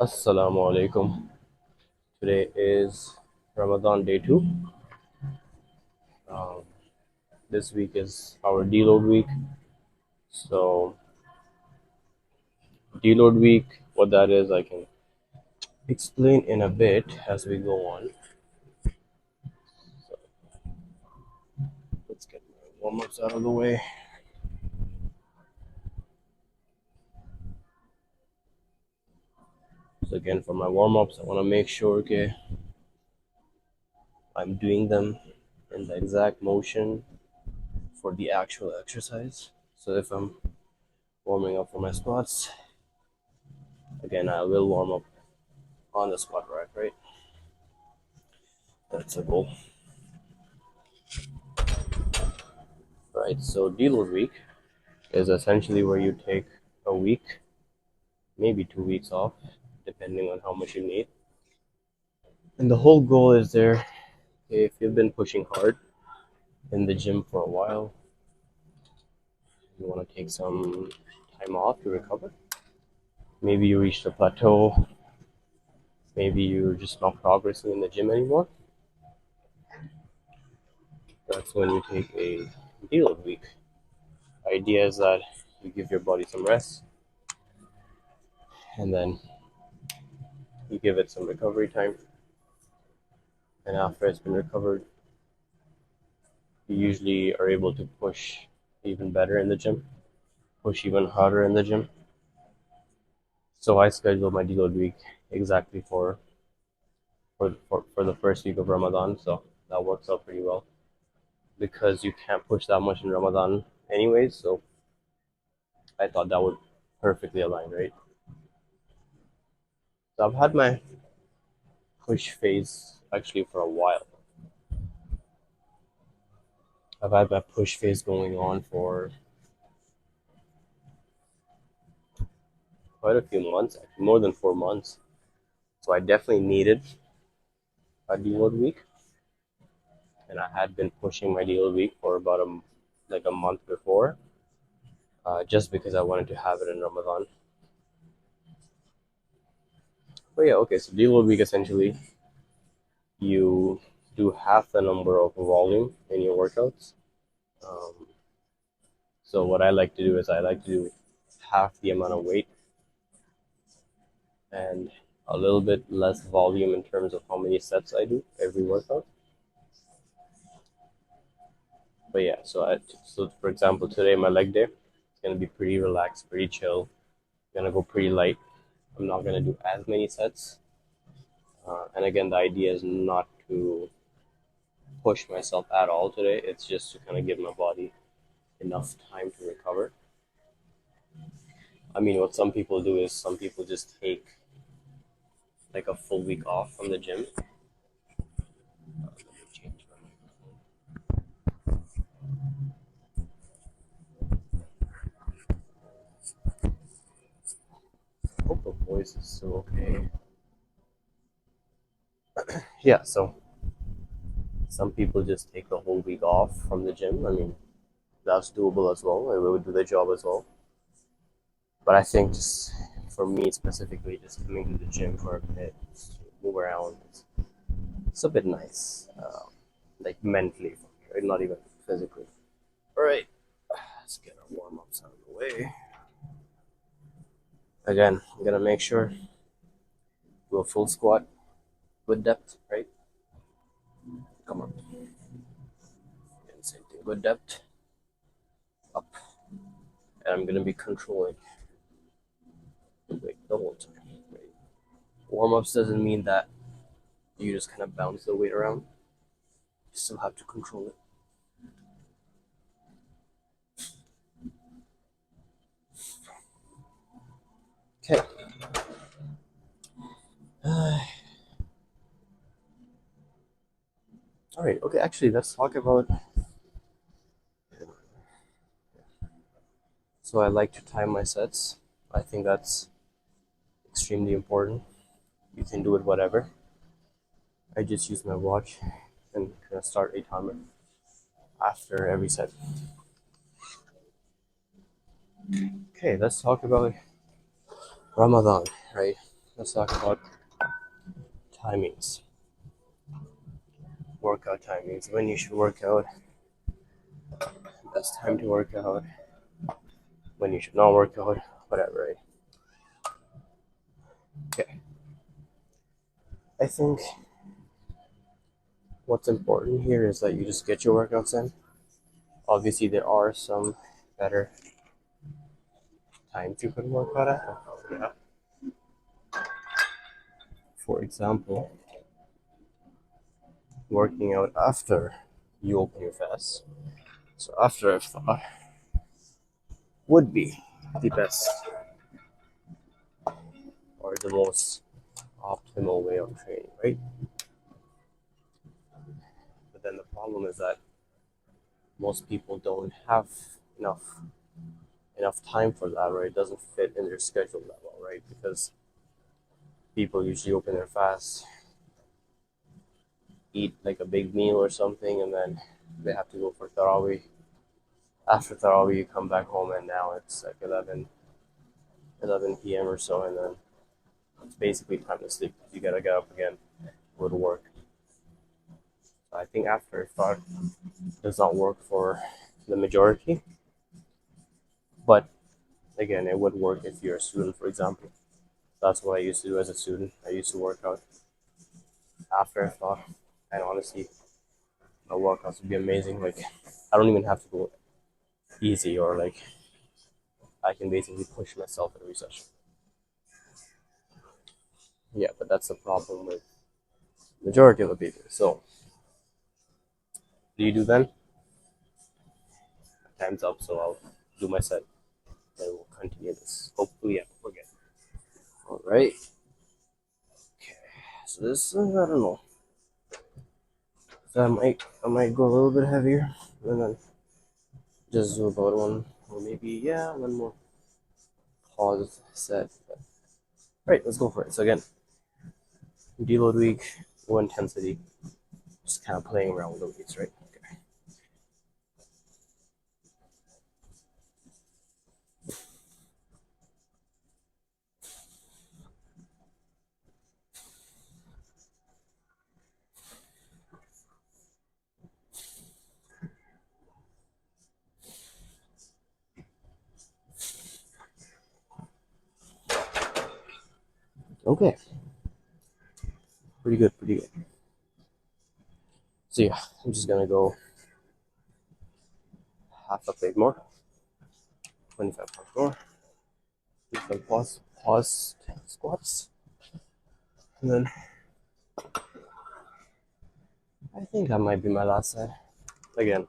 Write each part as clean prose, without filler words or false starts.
Assalamu alaikum. Today is Ramadan day 2. Um, this week is our deload week. So, deload week, what that is, I can explain in a bit as we go on. So, let's get my warm ups out of the way. So, again, for my warm ups, I want to make sure okay, I'm doing them in the exact motion for the actual exercise. So, if I'm warming up for my squats, again, I will warm up on the squat rack, right? That's a goal. Right, so deload week is essentially where you take a week, maybe 2 weeks off, depending on how much you need. And the whole goal is there, if you've been pushing hard in the gym for a while, you want to take some time off to recover. Maybe you reached a plateau, maybe you're just not progressing in the gym anymore. That's when you take a deload week. Idea is that you give your body some rest and then you give it some recovery time. And after it's been recovered, you usually are able to push even better in the gym, push even harder in the gym. So I schedule my deload week exactly for the first week of Ramadan. So that works out pretty well because you can't push that much in Ramadan anyways. So I thought that would perfectly align, right? So I've had my push phase actually for a while. I've had my push phase going on for quite a few months, actually more than 4 months. So I definitely needed a deload week, and I had been pushing my deload week for about a month before, just because I wanted to have it in Ramadan. But yeah, okay. So deload week essentially you do half the number of volume in your workouts. Um, so what I like to do is I like to do half the amount of weight and a little bit less volume in terms of how many sets I do every workout. But yeah, so for example, today my leg day, it's gonna be pretty relaxed, pretty chill. I'm gonna go pretty light. I'm not gonna do as many sets. And again, the idea is not to push myself at all today. It's just to kind of give my body enough time to recover. I mean, what some people do is some people just take like a full week off from the gym. Let me change my. Hope the voice is still okay. Yeah, so some people just take the whole week off from the gym. I mean, that's doable as well. It would do the job as well. But I think just for me specifically, just coming to the gym for a bit, move around, it's a bit nice, like mentally for me, right? Not even physically. All right, let's get our warm ups out of the way. Again, I'm gonna make sure do a full squat with depth, right? Come on, and same thing, good depth, up, and I'm gonna be controlling the weight the whole time. Right? Warm ups doesn't mean that you just kind of bounce the weight around. You still have to control it. Okay. All right. Okay. Actually, let's talk about. So I like to time my sets. I think that's extremely important. You can do it whatever. I just use my watch and kind of start a timer after every set. Okay, let's talk about Ramadan, right? let's talk about timings. Workout timings. When you should work out, best time to work out, when you should not work out, whatever, right? Okay. I think what's important here is that you just get your workouts in. Obviously, there are some better times you could work out at. Yeah. For example, working out after you open your fast. So after iftar would be the best or the most optimal way of training, right? But then the problem is that most people don't have enough enough time for that, right? It doesn't fit in their schedule that well, right? Because people usually open their fast, eat like a big meal or something, and then they have to go for tarawih. After tarawih, you come back home, and now it's like 11 p.m. or so, and then it's basically time to sleep. You gotta get up again, go to work. So I think after iftar does not work for the majority, but again, it would work if you're a student, for example. That's what I used to do as a student. I used to work out after iftar, and honestly, my workouts would be amazing. Like, I don't even have to go easy or like I can basically push myself every session. Yeah, but that's the problem with majority of the people. So, do you do then? Time's up, so I'll do my set and we'll continue this. Hopefully, I don't forget. All right. Okay. So this, I don't know. So I might go a little bit heavier, and then just do about one, or maybe yeah, one more pause set. But, right, let's go for it. So again, deload week, low intensity, just kind of playing around with the weights, right? Okay, pretty good, pretty good. So yeah, I'm just gonna go half a plate more, 25 pounds more, do some pause squats, and then I think that might be my last set. Again,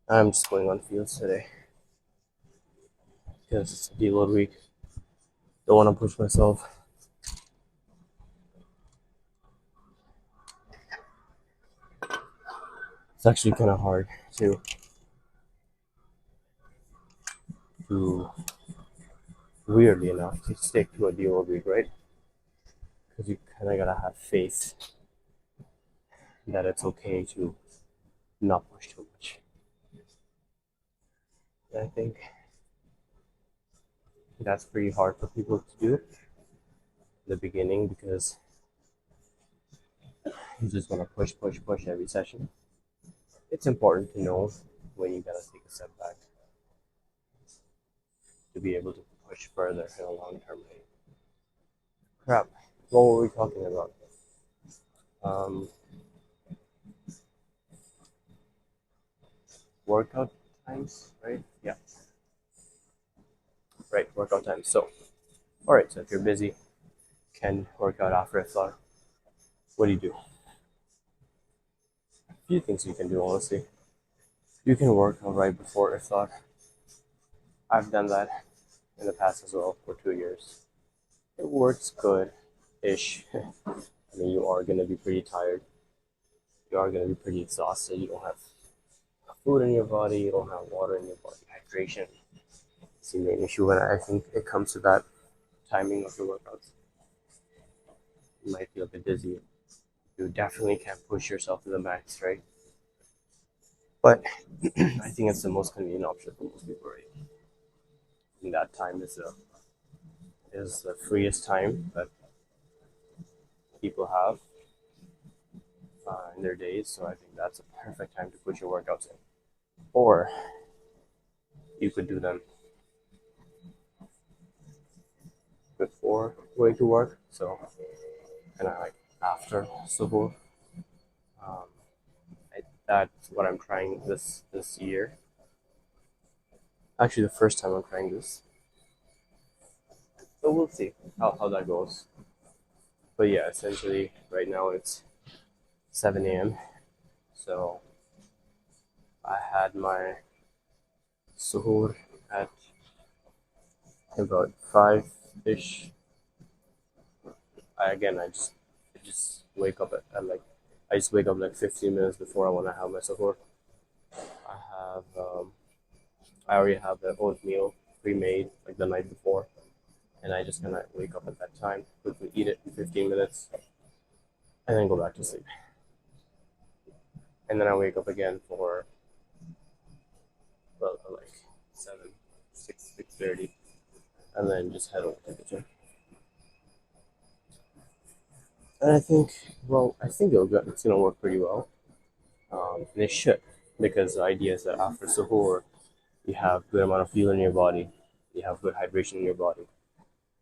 I'm just going on fields today because it's a deload week. Don't want to push myself. It's actually kind of hard to weirdly enough to stick to a deload week, right? Because you kind of gotta have faith that it's okay to not push too much. And I think that's pretty hard for people to do in the beginning because you just want to push, push, push every session. It's important to know when you gotta take a step back to be able to push further in a long term rate. Crap, what were we talking about? Um, Workout times, right? Yeah, right, workout times. So, all right, so if you're busy, can work out after iftar, what do you do? A few things you can do, honestly. You can work out right before iftar. I've done that in the past as well for 2 years. It works good ish. I mean, you are going to be pretty tired. You are going to be pretty exhausted. You don't have food in your body. You don't have water in your body. Hydration is the main issue when I think it comes to that timing of your workouts. You might feel a bit dizzy. You definitely can't push yourself to the max, right? But I think it's the most convenient option for most people, right? And that time is is the freest time that people have in their days. So I think that's a perfect time to put your workouts in. Or you could do them before going to work. So kind of like after suhoor. Um, that's what I'm trying this year. Actually, the first time I'm trying this. So we'll see how that goes. But yeah, essentially, right now it's 7 a.m. So I had my suhoor at about 5 ish. I just wake up at like I just wake up like 15 minutes before I want to have my suhoor. I have I already have the oatmeal pre-made like the night before, and I just kind of wake up at that time, quickly eat it in 15 minutes, and then go back to sleep. And then I wake up again for well like 7, 6:30, and then just head over to the gym. And I think it's gonna work pretty well, and it should, because the idea is that after suhoor, you have good amount of fuel in your body, you have good hydration in your body,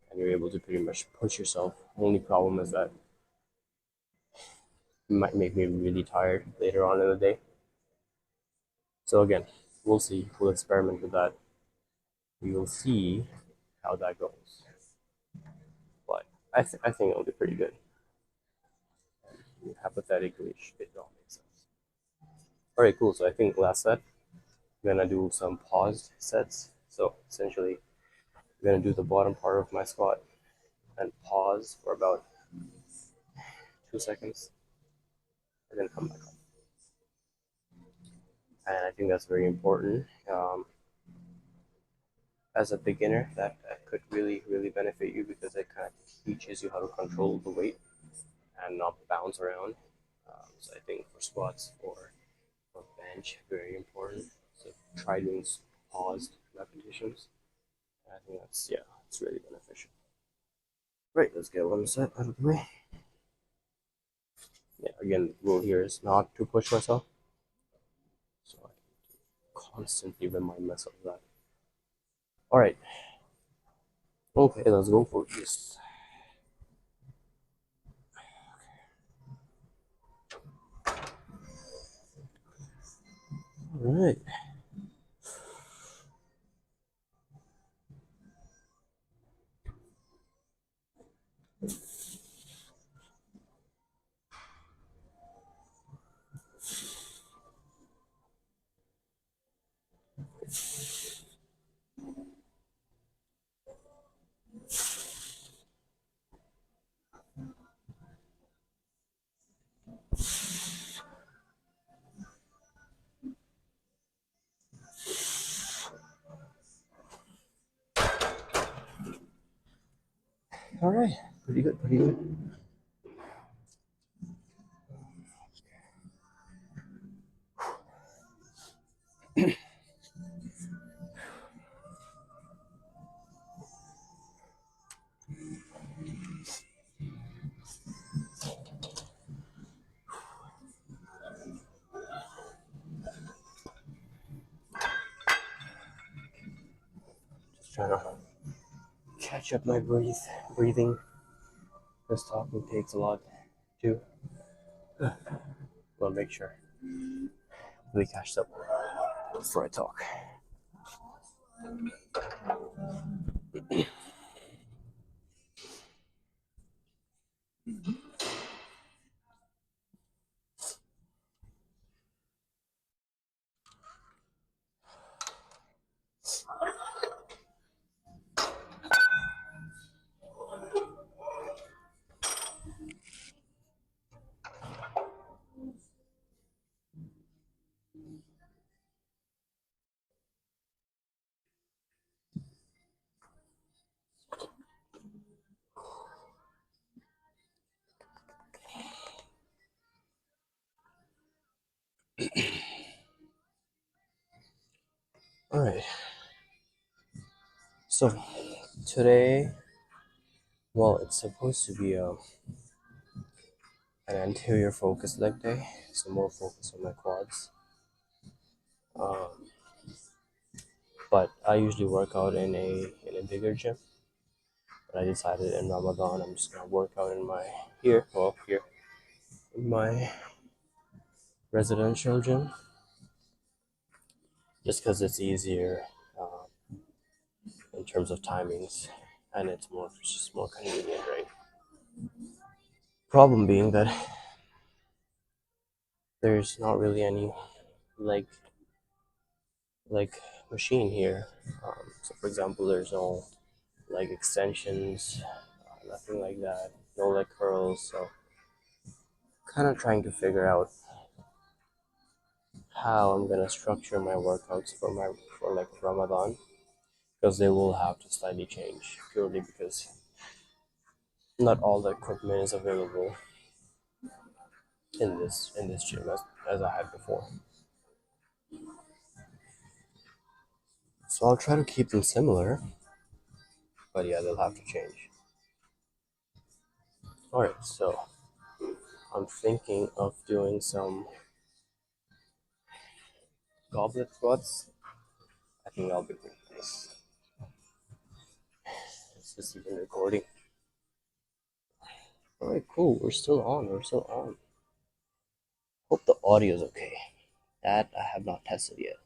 and you're able to pretty much push yourself. Only problem is that it might make me really tired later on in the day. So again, we'll see. We'll experiment with that. We will see how that goes. But I think it'll be pretty good. Hypothetically, it all makes sense. All right, cool. So I think last set, we're gonna do some paused sets. So essentially, we're gonna do the bottom part of my squat and pause for about 2 seconds, and then come back up. And I think that's very important. As a beginner, that could really benefit you because it kind of teaches you how to control the weight and not bounce around. So I think for squats or bench, very important. So try doing paused repetitions. And I think that's yeah, it's really beneficial. Right, let's get one set out of the way. Yeah, again, the rule here is not to push myself. So I constantly remind myself of that. All right, okay, let's go for this. All right. All right, pretty good, pretty good. Just trying to catch up my breathing. This talking takes a lot too. Well, make sure we catch up before I talk. All right. So today Well, it's supposed to be an anterior focus leg day, so more focus on my quads. Um, but I usually work out in a bigger gym. But I decided in Ramadan I'm just gonna work out in my here in my residential gym, just because it's easier in terms of timings, and it's just more convenient, right? Problem being that there's not really any leg like machine here. So for example, there's no leg extensions, nothing like that, no leg curls. So kind of trying to figure out how I'm gonna structure my workouts for like Ramadan, because they will have to slightly change purely because not all the equipment is available in this gym as I had before. So I'll try to keep them similar, but yeah, they'll have to change. All right, so I'm thinking of doing some goblet squats. I think that'll be pretty nice. Is this even recording? All right, cool. We're still on. We're still on. Hope the audio is okay. That I have not tested yet.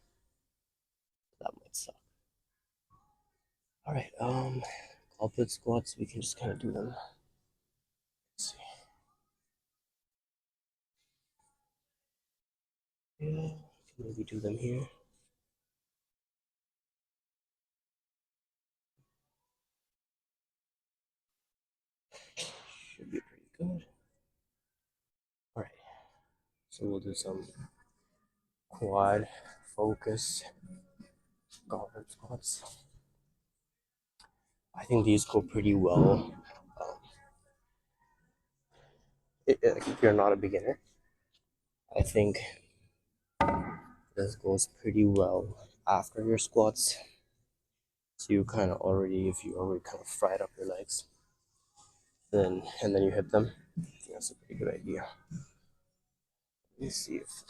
That might suck. All right. Goblet squats. We can just kind of do them. Let's see. Yeah, can maybe do them here. Should be pretty good. All right. So we'll do some quad focus goblet squats. I think these go pretty well. If you're not a beginner, I think this goes pretty well after your squats. So you kind of already, if you already kind of fried up your legs, then you hit them. I think that's a pretty good idea. Let me see if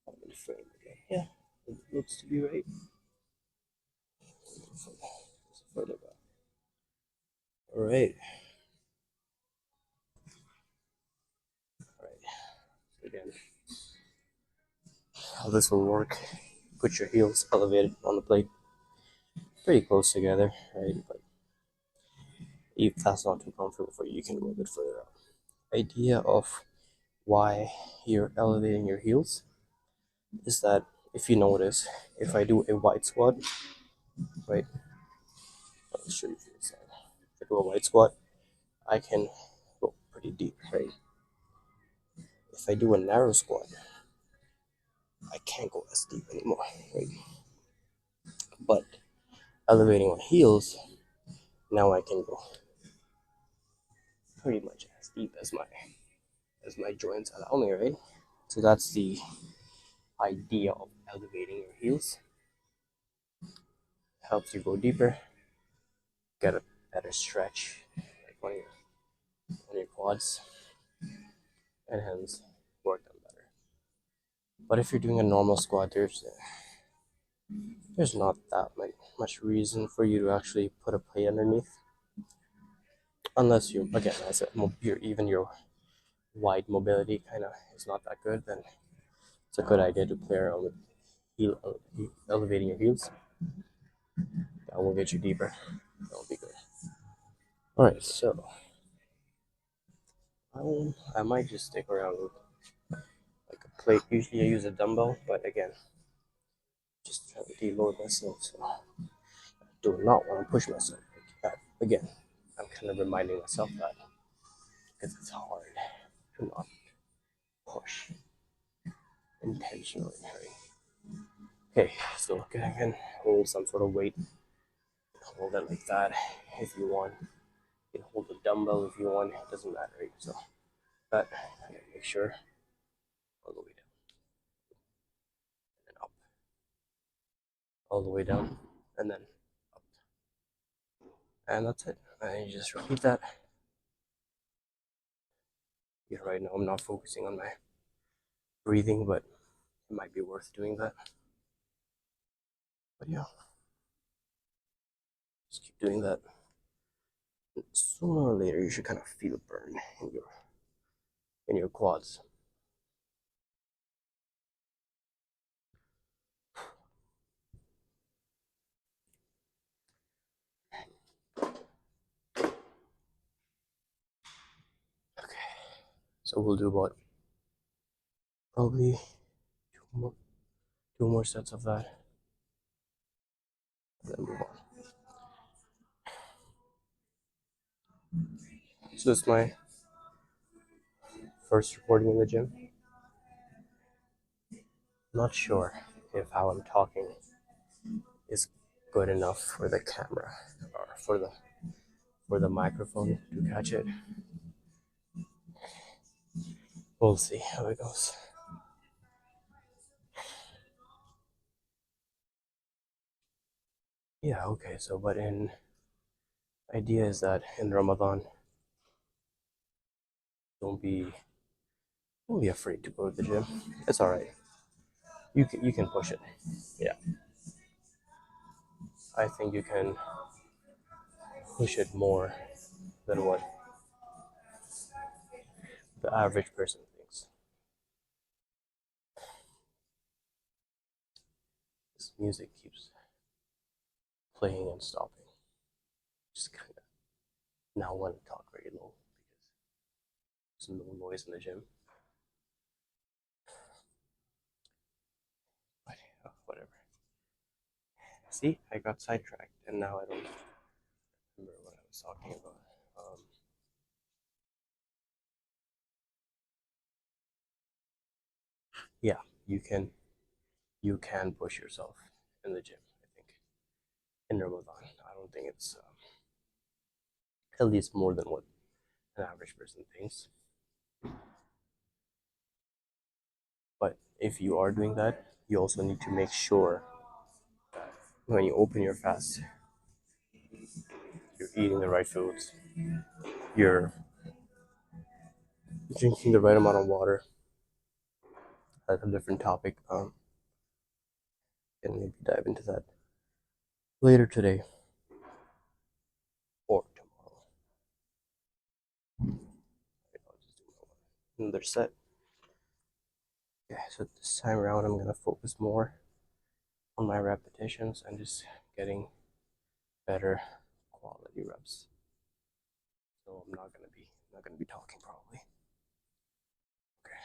I'm in frame again. Yeah, it looks to be right. Further back. All right. All right. So again, how this will work? Put your heels elevated on the plate, pretty close together, right? But if that's not too comfortable for you, you can go a bit further out. Idea of why you're elevating your heels is that if you notice, if I do a wide squat, right? I'll show you from the side. If I do a wide squat, I can go pretty deep, right? If I do a narrow squat, I can't go as deep anymore, right? But elevating my heels, now I can go pretty much as deep as my joints allow me, right? So that's the idea of elevating your heels. Helps you go deeper, get a better stretch, like on your quads, and hence work them better. But if you're doing a normal squat, there's not that much reason for you to actually put a plate underneath, unless you again, as your wide mobility kind of is not that good. Then it's a good idea to play around with elevating your heels. That will get you deeper. That will be good. All right, so I might just stick around with like a plate. Usually I use a dumbbell, but again, just trying to deload myself. So I do not want to push myself like that. Again, I'm kind of reminding myself that because it's hard to not push intentionally. Right? Okay, so again, hold some sort of weight. Hold it like that if you want. You can hold the dumbbell if you want. It doesn't matter. Right? So, but make sure all the way down and up, all the way down, and then up, and that's it. And you just repeat that. Yeah, right now I'm not focusing on my breathing, but it might be worth doing that. But yeah, just keep doing that. And sooner or later, you should kind of feel a burn in your quads. Okay, so we'll do about probably two more sets of that, and then move on. So this is my first recording in the gym. Not sure if how I'm talking is good enough for the camera or for the microphone to catch it. We'll see how it goes. Yeah, okay, so but in idea is that in Ramadan, don't be don't be afraid to go to the gym. It's all right. You can push it. Yeah, I think you can push it more than what the average person thinks. This music keeps playing and stopping. Just kind of now want to talk very low because there's no noise in the gym. But whatever. See, I got sidetracked and now I don't remember what I was talking about. Yeah, you can you can push yourself in the gym. I think in Ramadan, I don't think it's at least more than what an average person thinks. But if you are doing that, you also need to make sure when you open your fast, you're eating the right foods, you're drinking the right amount of water. That's a different topic. And maybe dive into that later today or tomorrow. I'll just do another set. Okay, so this time around, I'm gonna focus more on my repetitions and just getting better quality reps. So I'm not gonna be talking probably. Okay.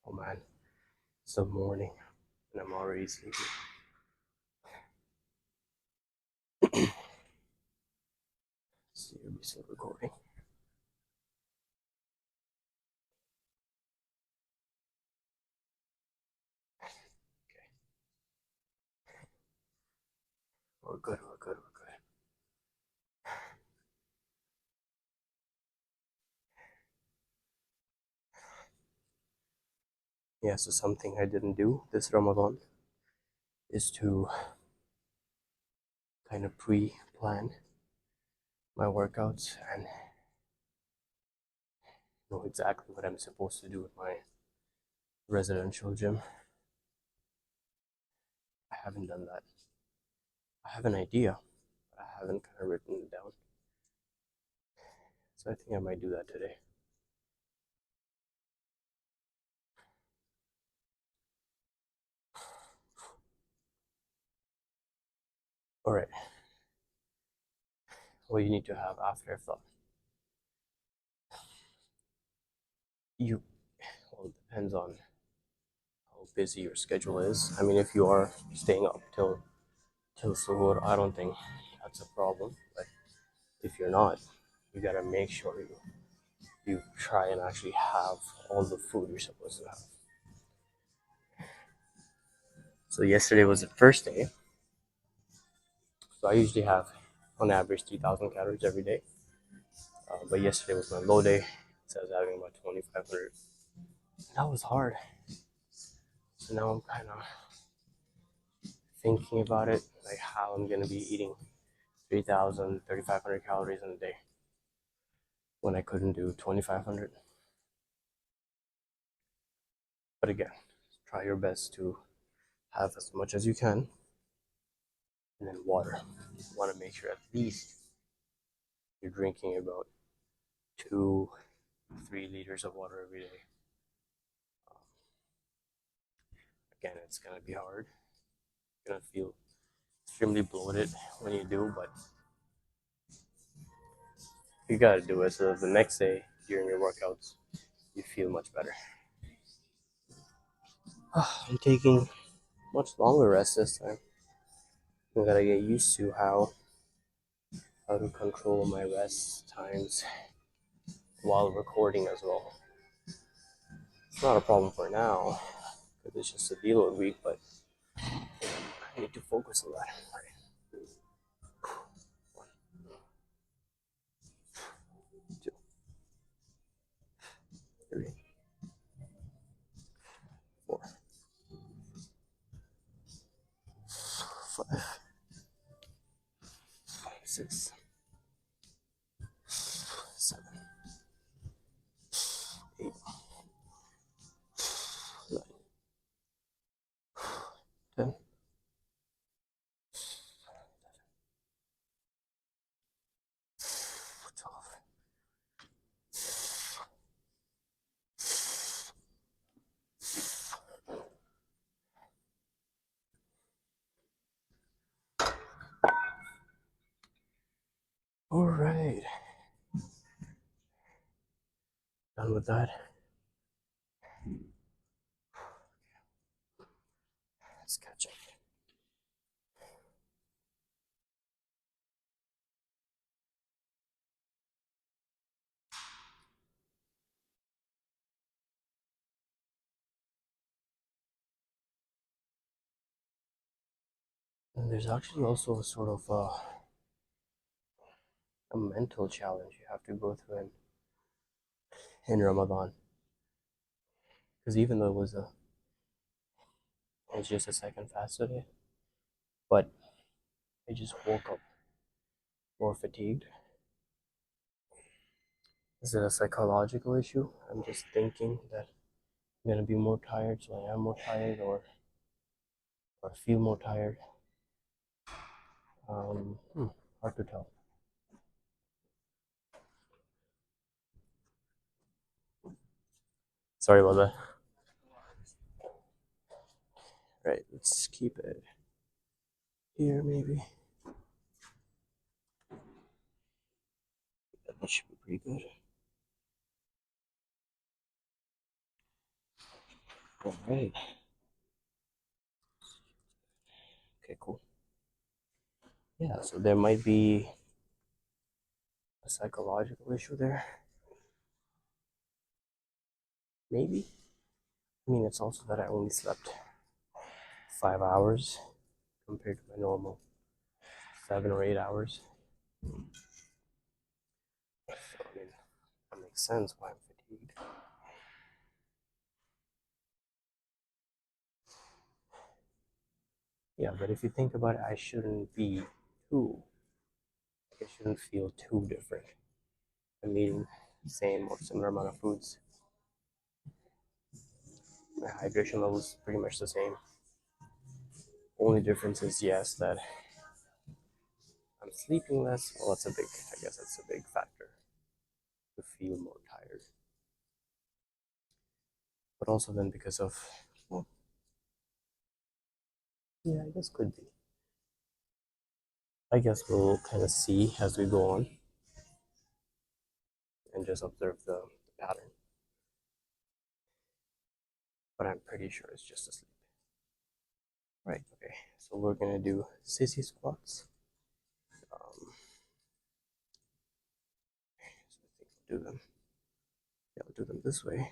Oh man, it's the morning and I'm already sleepy. See, you'll be still recording. Okay, we're good, we're good, we're good. Yeah, so something I didn't do this Ramadan is to kind of pre-plan my workouts and know exactly what I'm supposed to do at my residential gym. I haven't done that. I have an idea, but I haven't kind of written it down. So I think I might do that today. All right. What you need to have after thought. Well, it depends on how busy your schedule is. I mean, if you are staying up till suhoor, I don't think that's a problem. But if you're not, you gotta make sure you try and actually have all the food you're supposed to have. So yesterday was the first day. So I usually have on average 3,000 calories every day. But yesterday was my low day. So I was having about 2,500. That was hard. So now I'm kind of thinking about it, like how I'm gonna be eating 3,000, 3,500 calories in a day when I couldn't do 2,500. But again, try your best to have as much as you can. And then water. You want to make sure at least you're drinking about 2-3 liters of water every day. Again, it's gonna be hard. You're gonna feel extremely bloated when you do, but you gotta do it so the next day during your workouts you feel much better. I'm taking much longer rest this time. I gotta get used to how to control my rest times while recording as well. It's not a problem for now because it's just a deload week, but I need to focus on that. Right. 1, 2, 3, 4, 5, 6, 7, 8, 9, 10, 12. All right. Done with that. Let's catch up. And there's actually also a sort of a mental challenge you have to go through in Ramadan. Because even though it was just a second fast today, but I just woke up more fatigued. Is it a psychological issue? I'm just thinking that I'm gonna be more tired, so I am more tired, or I feel more tired. Hard to tell. Sorry about that. Right, let's keep it here maybe. That should be pretty good. All right. Okay, cool. Yeah, so there might be a psychological issue there. Maybe. I mean, it's also that I only slept 5 hours compared to my normal 7 or 8 hours. So, I mean, that makes sense why I'm fatigued. Yeah, but if you think about it, I shouldn't be too, I shouldn't feel too different. I'm eating the same or similar amount of foods. My hydration level is pretty much the same. Only difference is, yes, that I'm sleeping less. Well, I guess that's a big factor to feel more tired. But also then because of, well, yeah, I guess could be. I guess we'll kind of see as we go on and just observe the pattern. But I'm pretty sure it's just asleep. Right, okay, so we're gonna do sissy squats. So I think we'll do them. Yeah, we'll do them this way.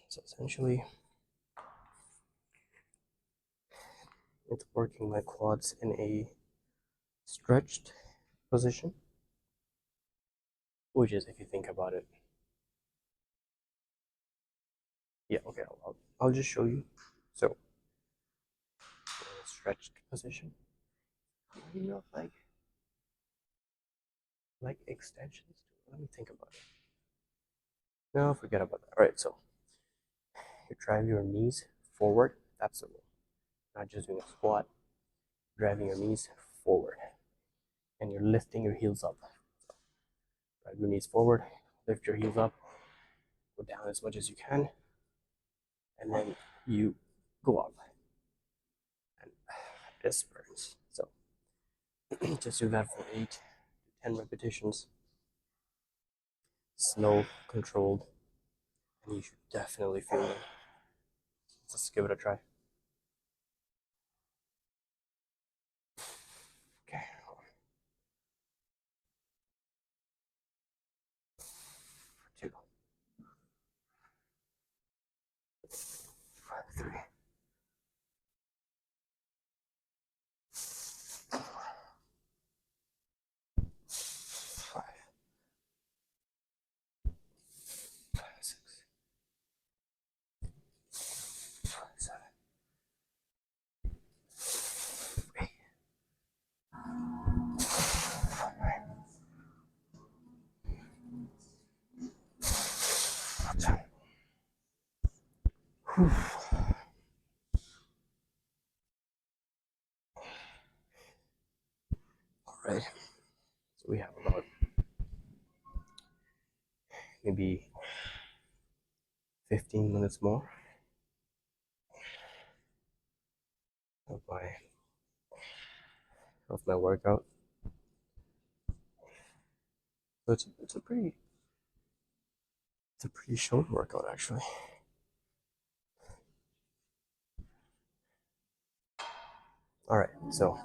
So essentially, it's working my quads in a stretched position, which is, if you think about it, yeah, okay, I'll just show you. So, in a stretched position, you know, like extensions. Let me think about it. No, forget about that. All right, so you drive your knees forward. That's the rule. Not just doing a squat, driving your knees forward, and you're lifting your heels up. So, drive your knees forward, lift your heels up, go down as much as you can, and then you go up. And this burns. So just do that for 8 to 10 repetitions. Slow, controlled, and you should definitely feel it. Let's give it a try. Okay. 2, 3, 5, 6, 7, 8, 9, 10. All right. So we have about maybe 15 minutes more of my workout. So it's a pretty short workout actually. All right. So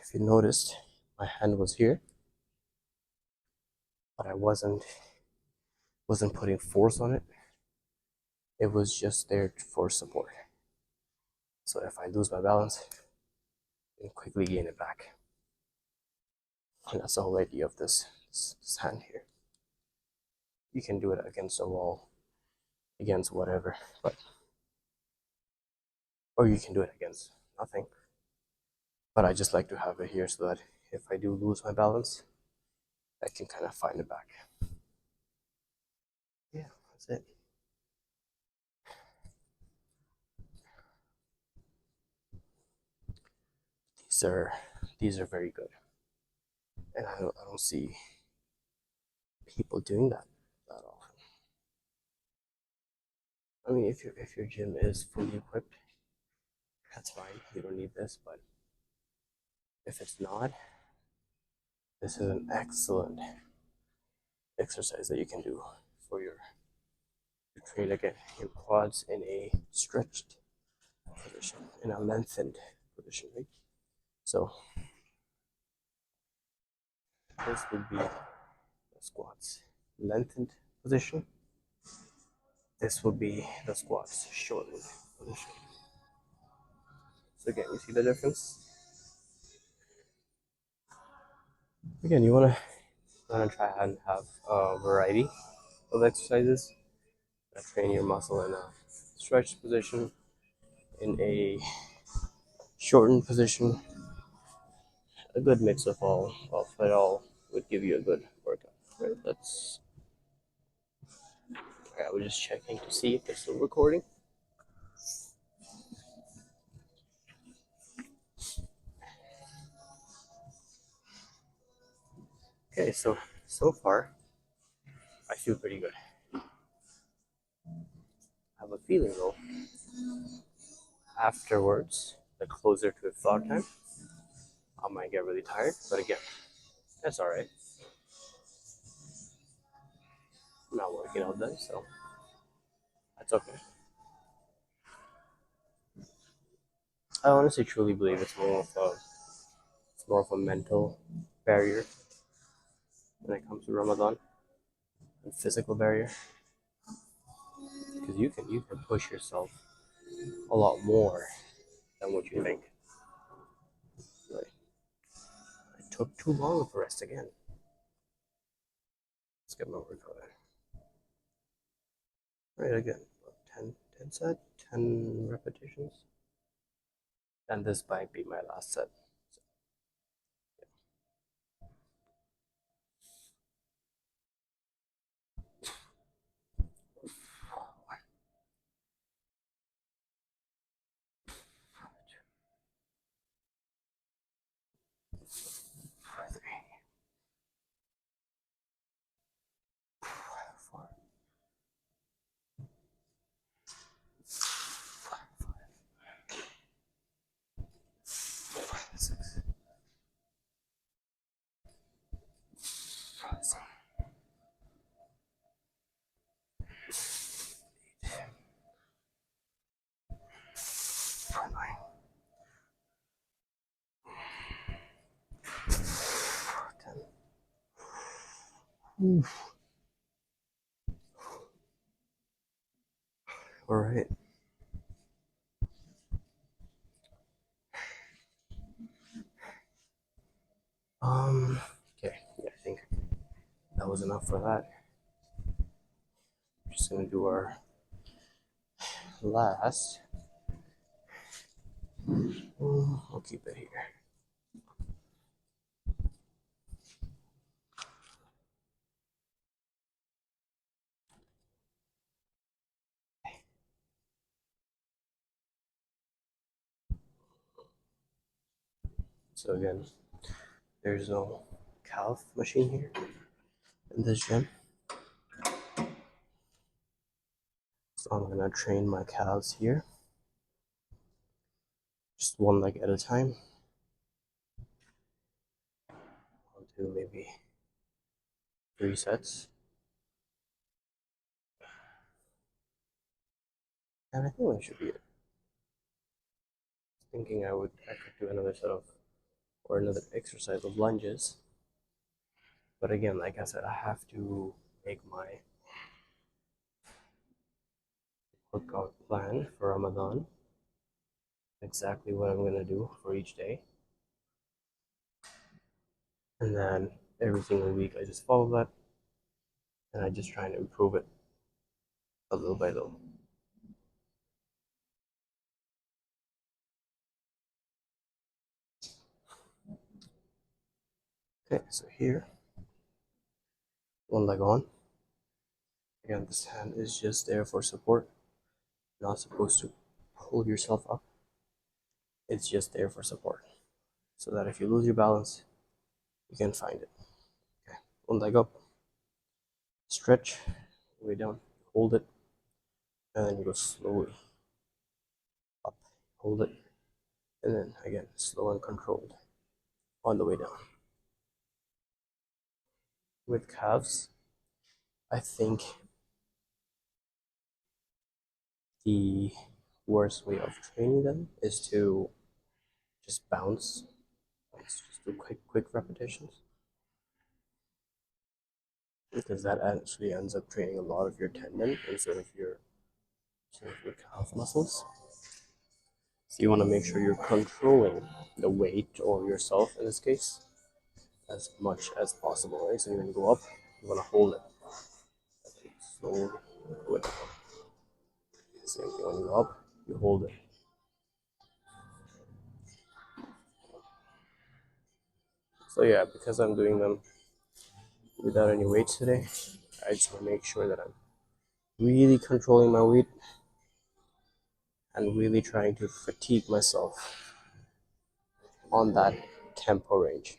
if you noticed, my hand was here, but I wasn't putting force on it. It was just there for support. So if I lose my balance, I can quickly gain it back. And that's the whole idea of this hand here. You can do it against a wall, against whatever, or you can do it against nothing. But I just like to have it here so that if I do lose my balance, I can kind of find it back. Yeah, that's it. These are very good, and I don't see people doing that often. I mean, if your gym is fully equipped, that's fine. You don't need this, but if it's not, this is an excellent exercise that you can do for your to train again your quads in a stretched position, in a lengthened position, right? So this would be the squats lengthened position. This would be the squats shortened position. So again, you see the difference? Again, you wanna try and have a variety of exercises that train your muscle in a stretched position, in a shortened position. A good mix of it all would give you a good workout. Right? I was just checking to see if it's still recording. Okay, so far I feel pretty good. I have a feeling though, afterwards, the closer to iftar time, I might get really tired. But again, that's all right. I'm not working out then, so that's okay. I honestly truly believe it's more of a mental barrier when it comes to Ramadan and physical barrier, because you can push yourself a lot more than what you think. Right. I took too long for rest again. Let's get my workout in. Right, again, 10 set, 10 repetitions, and this might be my last set. Four, 6, 7, 9, 10. All right. Okay. Yeah, I think that was enough for that. Just gonna do our last. I'll keep it here. So again, there's no calf machine here in this gym. So I'm gonna train my calves here, just one leg at a time. I'll do maybe 3 sets. And I think that should be it. Thinking I could do another set of or another exercise of lunges. But again, like I said, I have to make my workout plan for Ramadan, exactly what I'm gonna do for each day. And then every single week I just follow that and I just try and improve it a little by little. Okay, so here, one leg on. Again, this hand is just there for support. You're not supposed to pull yourself up. It's just there for support. So that if you lose your balance, you can find it. Okay, one leg up, stretch, way down, hold it, and then you go slowly up, hold it, and then again, slow and controlled on the way down. With calves, I think the worst way of training them is to just bounce. Let's just do quick repetitions, because that actually ends up training a lot of your tendon instead of your calf muscles. So you want to make sure you're controlling the weight or yourself in this case as much as possible, right? So you're going to go up, you want to hold it slowly, go down. Same thing, when you go up, you hold it. So yeah, because I'm doing them without any weights today, I just want to make sure that I'm really controlling my weight and really trying to fatigue myself on that tempo range.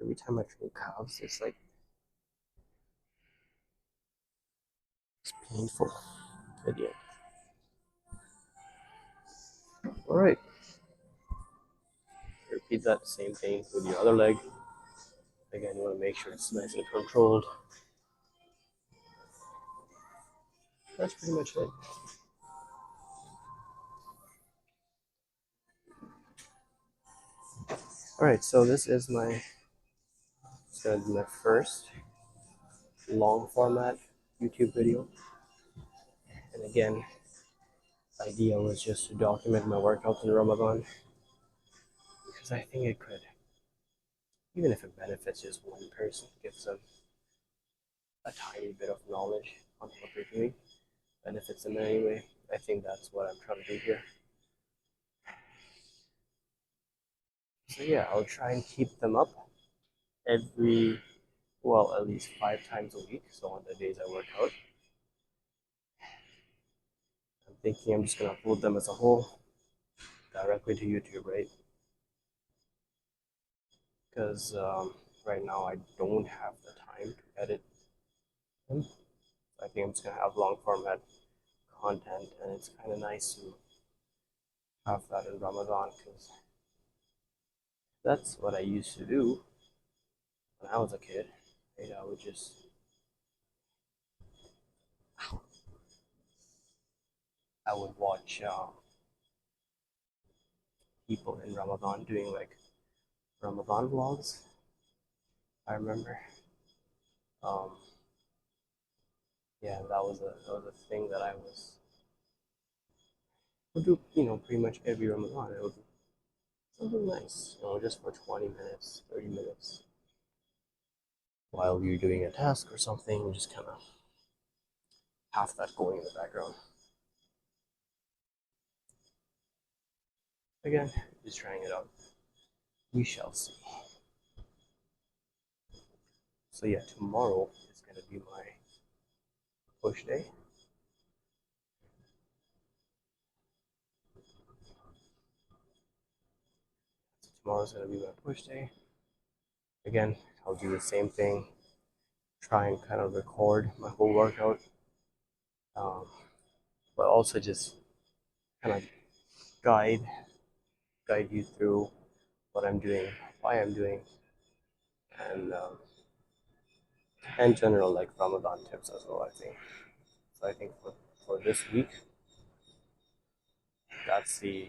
Every time I train calves, it's like it's painful. But yeah. All right. Repeat that same thing with your other leg. Again, you want to make sure it's nice and controlled. That's pretty much it. All right, so this is it's gonna be my first long format YouTube video. And again, the idea was just to document my workouts in Ramadan because I think it could, even if it benefits just one person, gives them a tiny bit of knowledge on what they're doing, benefits them in any way. I think that's what I'm trying to do here. So yeah, I'll try and keep them up at least 5 times a week. So on the days I work out, I'm thinking I'm just gonna upload them as a whole directly to YouTube, right? Because right now I don't have the time to edit them. I think I'm just gonna have long format content, and it's kind of nice to have that in Ramadan because that's what I used to do when I was a kid. Right? I would watch people in Ramadan doing like Ramadan vlogs. I remember. Um, yeah, that was a thing that I would do. Pretty much every Ramadan. I would do something nice. Just for 20 minutes, 30 minutes, while you're doing a task or something. Just kind of have that going in the background. Again, just trying it out. We shall see. So yeah, tomorrow is gonna be my push day. So tomorrow's gonna be my push day. Again, I'll do the same thing. Try and kind of record my whole workout, um, but also just kind of guide guide you through what I'm doing, why I'm doing, and general like Ramadan tips as well. I think. So I think for this week, that's the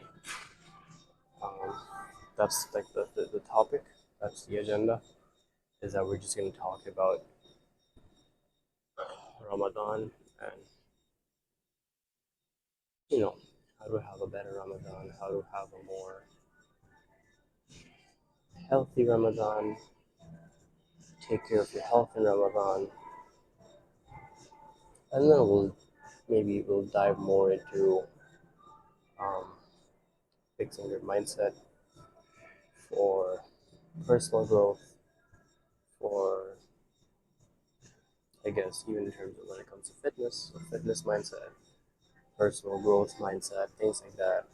um, that's like the topic. That's the agenda. Is that we're just going to talk about Ramadan and how to have a better Ramadan, how to have a more healthy Ramadan, take care of your health in Ramadan, and then we'll dive more into um, fixing your mindset for personal growth, for I guess even in terms of when it comes to fitness, so fitness mindset, personal growth mindset, things like that.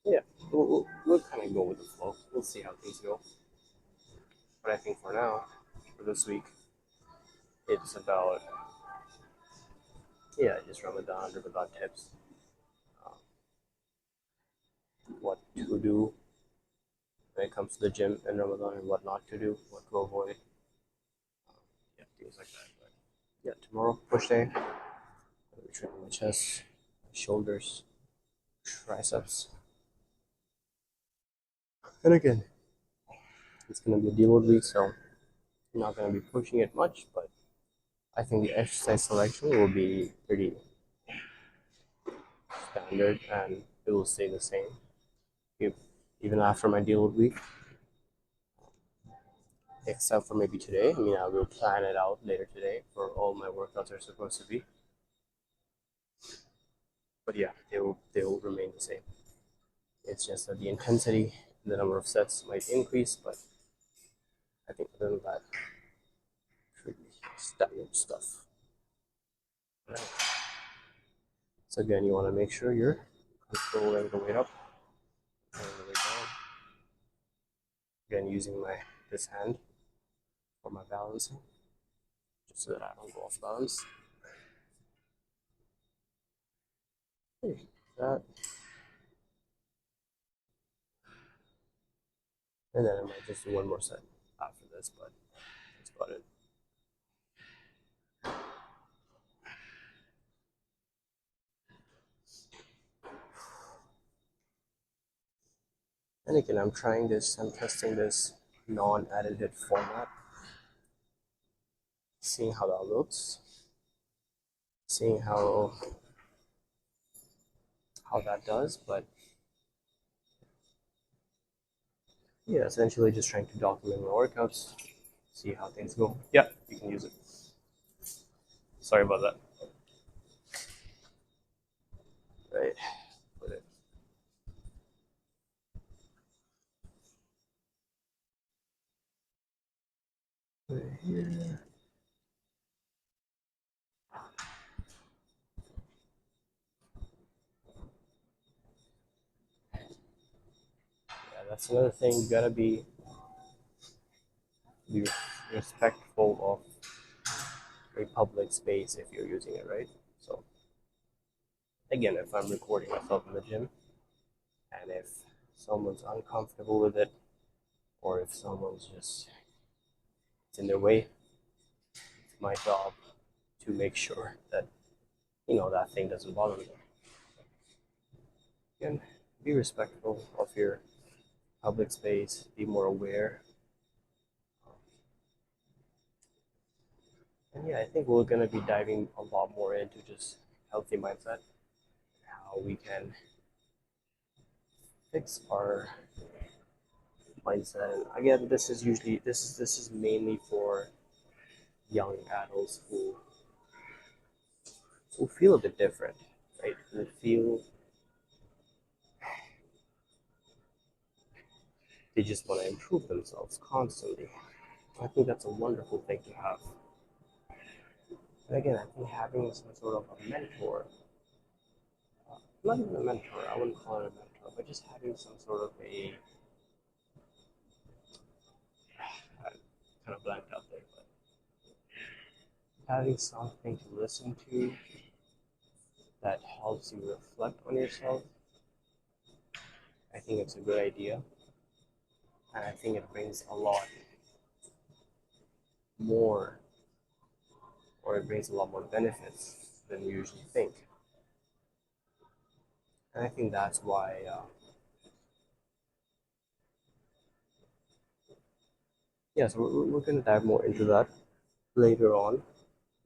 Yeah, we'll kind of go with the flow. We'll see how things go. But I think for now, for this week, it's about just Ramadan tips, um, what to do when it comes to the gym in Ramadan and what not to do, what to avoid, things like that. But yeah, tomorrow push day. I'll be training my chest, my shoulders, triceps, and again, it's gonna be a deload week, so I'm not gonna be pushing it much, but I think the exercise selection will be pretty standard and it will stay the same if, even after my deload week, except for maybe today. I mean, I will plan it out later today for all my workouts are supposed to be. But yeah, they will remain the same. It's just that the intensity, the number of sets might increase, but I think other than that, should be standard stuff. Right. So again, you want to make sure you're controlling the weight up and the weight down. Again, using this hand for my balancing, just so that I don't go off balance. Okay, that. And then I might just do one more set after this, but that's about it. And again, I'm testing this non-added hit format, seeing how that looks, seeing how that does, but yeah, essentially just trying to document my workouts, see how things go. Yeah, you can use it. Sorry about that. Right, put it. Put it here. Yeah, that's another thing. You gotta be respectful of a public space if you're using it, right? So again, if I'm recording myself in the gym, and if someone's uncomfortable with it, or if someone's just it's in their way, it's my job to make sure that that thing doesn't bother them. Again, be respectful of your public space. Be more aware. And yeah, I think we're gonna be diving a lot more into just healthy mindset, how we can fix our mindset. And again, this is mainly for young adults who feel a bit different, right? Who feel they just want to improve themselves constantly. I think that's a wonderful thing to have. And again, I think having some sort of a mentor, not even a mentor, I wouldn't call it a mentor, but just having some sort of I kind of blanked out there, but having something to listen to that helps you reflect on yourself, I think it's a good idea. And I think it brings a lot more, or it brings a lot more benefits than you usually think. And I think that's why, yeah, so we're going to dive more into that later on,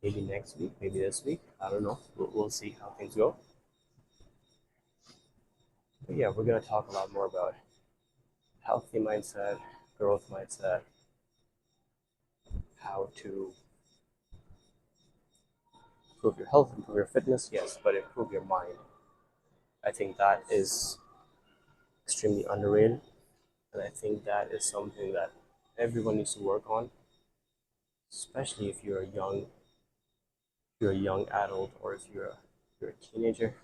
maybe next week, maybe this week. I don't know. We'll see how things go. But yeah, we're going to talk a lot more about healthy mindset, growth mindset, how to improve your health, improve your fitness, yes, but improve your mind. I think that is extremely underrated, and I think that is something that everyone needs to work on, especially if you're a young adult, or if you're a teenager.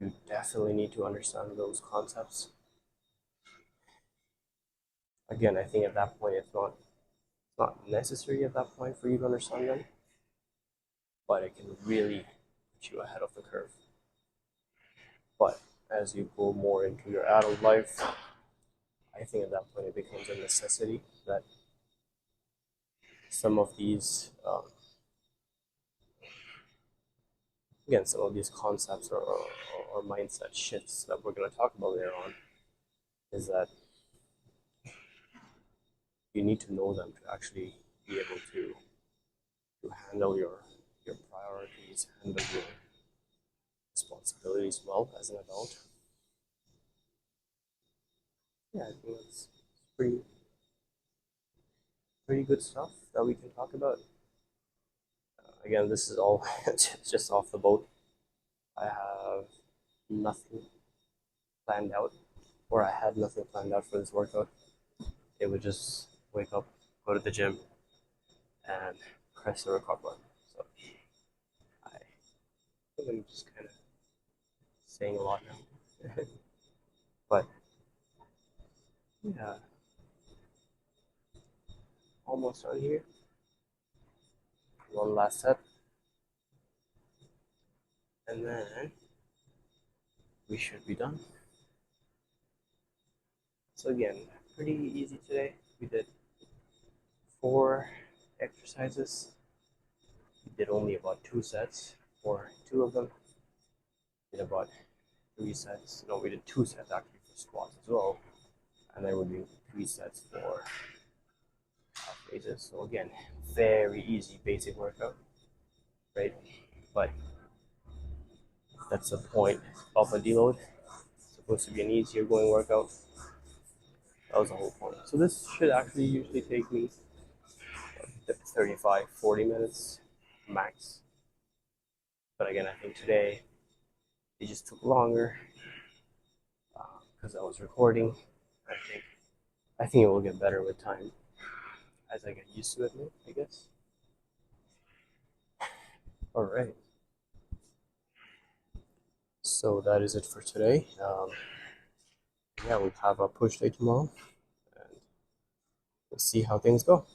You definitely need to understand those concepts. Again, I think at that point it's not necessary at that point for you to understand them, but it can really put you ahead of the curve. But as you go more into your adult life, I think at that point it becomes a necessity that some of these, again, some of these concepts or mindset shifts that we're going to talk about later on, is that you need to know them to actually be able to handle your priorities, handle your responsibilities well as an adult. Yeah, I think it's pretty good stuff that we can talk about. Again, this is all just off the boat. I have nothing planned out, or I had nothing planned out for this workout. It would just wake up, go to the gym, and press the record button. So I think I'm just kind of saying a lot now. But yeah, almost done here. One last set, and then we should be done. So again, pretty easy today. We did 4 exercises. We did only about 2 sets for 2 of them. We did about 3 sets. No, we did 2 sets actually for squats as well, and then we did 3 sets for calf raises. So again, very easy basic workout, right? But that's the point of a deload. It's supposed to be an easier going workout. That was the whole point. So this should actually usually take me 35, 40 minutes max. But again, I think today it just took longer because I was recording. I think it will get better with time as I get used to it, I guess. All right. So that is it for today. Yeah, we'll have a push day tomorrow, and we'll see how things go.